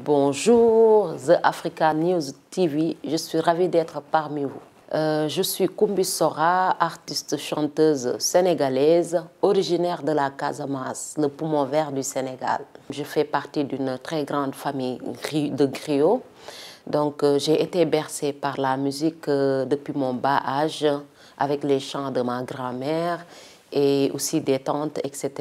Bonjour, The Africa News TV, je suis ravie d'être parmi vous. Je suis Koumbi Sora, artiste chanteuse sénégalaise, originaire de la Casamance, le poumon vert du Sénégal. Je fais partie d'une très grande famille de griots. Donc j'ai été bercée par la musique depuis mon bas âge, avec les chants de ma grand-mère et aussi des tantes, etc.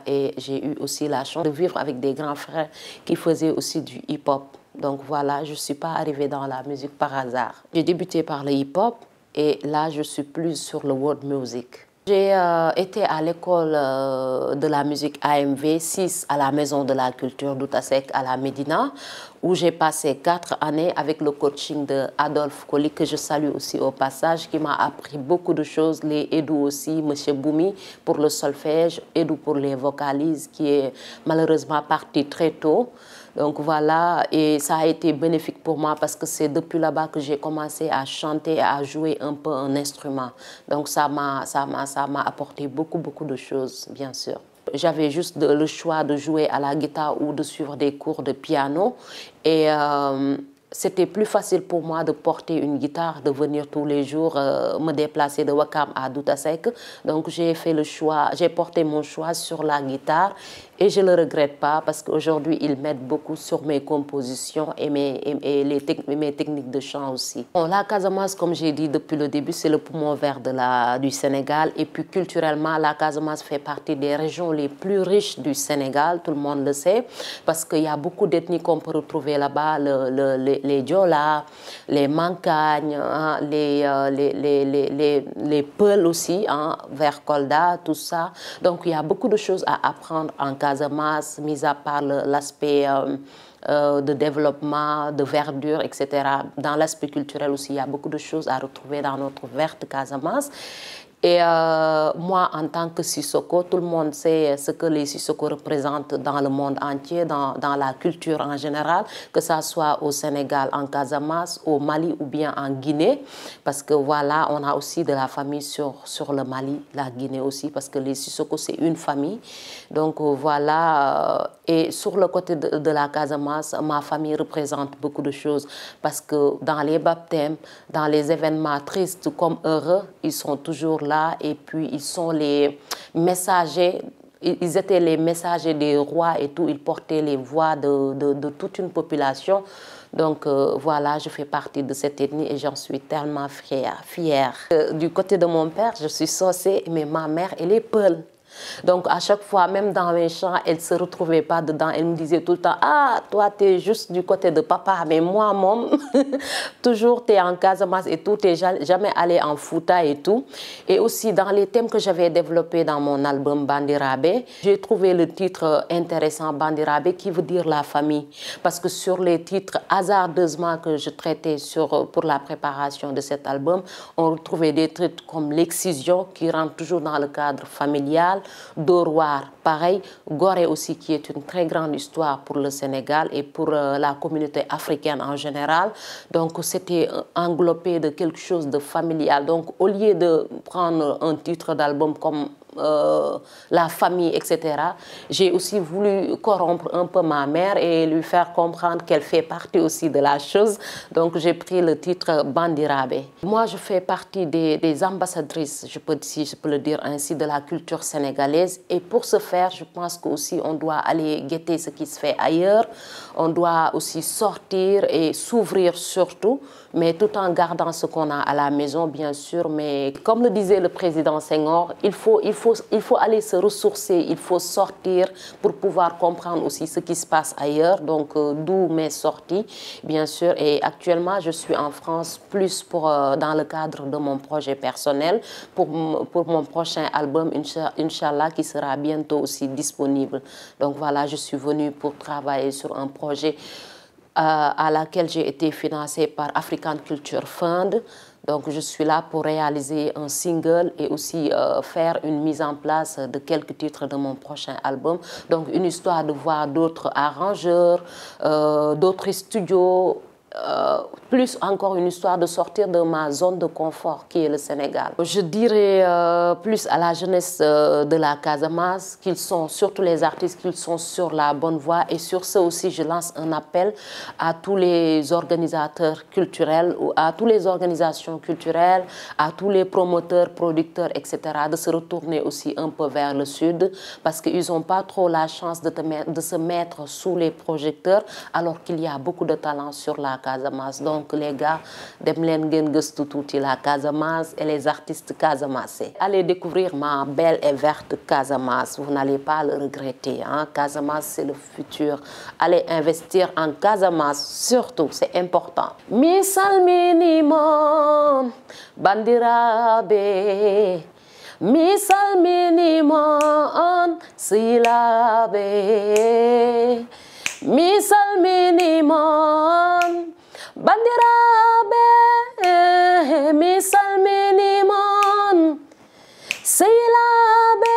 Et j'ai eu aussi la chance de vivre avec des grands frères qui faisaient aussi du hip-hop. Donc voilà, je ne suis pas arrivée dans la musique par hasard. J'ai débuté par le hip-hop et là, je suis plus sur le world music. J'ai été à l'école de la musique AMV 6 à la Maison de la Culture d'Outasek à la Médina, où j'ai passé 4 années avec le coaching de Adolphe Colli, que je salue aussi au passage, qui m'a appris beaucoup de choses. Les Edou aussi, M. Boumi pour le solfège, Edou pour les vocalises, qui est malheureusement parti très tôt. Donc voilà, et ça a été bénéfique pour moi parce que c'est depuis là-bas que j'ai commencé à chanter, à jouer un peu un instrument. Donc ça m'a apporté beaucoup de choses, bien sûr. J'avais juste le choix de jouer à la guitare ou de suivre des cours de piano. Et c'était plus facile pour moi de porter une guitare, de venir tous les jours me déplacer de Ouakam à Doutasek. Donc j'ai fait le choix, j'ai porté mon choix sur la guitare et je ne le regrette pas parce qu'aujourd'hui il m'aide beaucoup sur mes compositions et mes techniques de chant aussi. Bon, la Casamance, comme j'ai dit depuis le début, c'est le poumon vert du Sénégal, et puis culturellement la Casamance fait partie des régions les plus riches du Sénégal, tout le monde le sait, parce qu'il y a beaucoup d'ethnies qu'on peut retrouver là-bas, les Diola, les Mancagnes, hein, les Peuls aussi, hein, vers Kolda, tout ça. Donc il y a beaucoup de choses à apprendre en Casamance, mis à part l'aspect de développement, de verdure, etc. Dans l'aspect culturel aussi, il y a beaucoup de choses à retrouver dans notre verte Casamance. Et moi, en tant que Sissoko, tout le monde sait ce que les Sissoko représentent dans le monde entier, dans la culture en général, que ça soit au Sénégal, en Casamance, au Mali ou bien en Guinée. Parce que voilà, on a aussi de la famille sur le Mali, la Guinée aussi, parce que les Sissoko, c'est une famille. Donc voilà, et sur le côté de la Casamance, ma famille représente beaucoup de choses. Parce que dans les baptêmes, dans les événements tristes comme heureux, ils sont toujours là, et puis ils sont les messagers, ils étaient les messagers des rois et tout, ils portaient les voix de toute une population. Donc voilà, je fais partie de cette ethnie et j'en suis tellement fière. Du côté de mon père, je suis Sossé, mais ma mère, elle est Peul. Donc à chaque fois, même dans mes chants, elle ne se retrouvait pas dedans. Elle me disait tout le temps, ah, toi, tu es juste du côté de papa, mais moi, maman, toujours, tu es en Casamance et tout, tu n'es jamais allé en Fouta et tout. Et aussi, dans les thèmes que j'avais développés dans mon album Bandirabé, j'ai trouvé le titre intéressant, Bandirabé, qui veut dire la famille. Parce que sur les titres hasardeusement que je traitais pour la préparation de cet album, on retrouvait des titres comme l'excision, qui rentre toujours dans le cadre familial, Dorwar, pareil, Gorée aussi, qui est une très grande histoire pour le Sénégal et pour la communauté africaine en général. Donc c'était englobé de quelque chose de familial. Donc au lieu de prendre un titre d'album comme la famille, etc., j'ai aussi voulu corrompre un peu ma mère et lui faire comprendre qu'elle fait partie aussi de la chose. Donc j'ai pris le titre Bandirabé. Moi, je fais partie des ambassadrices, si je peux le dire ainsi, de la culture sénégalaise. Et pour ce faire, je pense qu'aussi on doit aller guetter ce qui se fait ailleurs. On doit aussi sortir et s'ouvrir surtout, mais tout en gardant ce qu'on a à la maison, bien sûr. Mais comme le disait le président Senghor, il faut aller se ressourcer, il faut sortir pour pouvoir comprendre aussi ce qui se passe ailleurs. Donc d'où mes sorties, bien sûr. Et actuellement, je suis en France plus dans le cadre de mon projet personnel, pour mon prochain album, Inch'Allah, qui sera bientôt aussi disponible. Donc voilà, je suis venue pour travailler sur un projet à laquelle j'ai été financée par African Culture Fund. Donc je suis là pour réaliser un single et aussi faire une mise en place de quelques titres de mon prochain album. Donc une histoire de voir d'autres arrangeurs, d'autres studios plus encore une histoire de sortir de ma zone de confort qui est le Sénégal. Je dirais plus à la jeunesse de la Casamance qu'ils sont, surtout les artistes, qu'ils sont sur la bonne voie, et sur ce aussi je lance un appel à tous les organisateurs culturels ou à toutes les organisations culturelles, à tous les promoteurs, producteurs, etc. de se retourner aussi un peu vers le sud parce qu'ils n'ont pas trop la chance de se mettre sous les projecteurs alors qu'il y a beaucoup de talent sur la Casamance. Donc les gars, dem len ngeen gëstu tuuti la Casamance et les artistes casamançais. Allez découvrir ma belle et verte Casamance, vous n'allez pas le regretter. Hein? Casamance, c'est le futur. Allez investir en Casamance, surtout, c'est important. Mi salminimon bandiraɓe, mi salminimon sehilaɓe, mi salminimon bandiraɓe, mi salminimon sehilaɓe.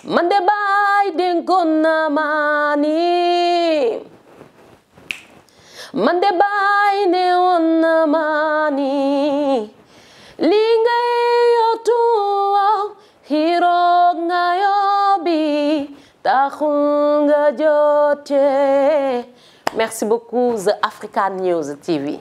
Man de baay dénkoon na ma ni, man de baay ne woon na ma ni, li ngay yootu xiiroog nga yóbbi taxul nga jote. Merci beaucoup The African News TV.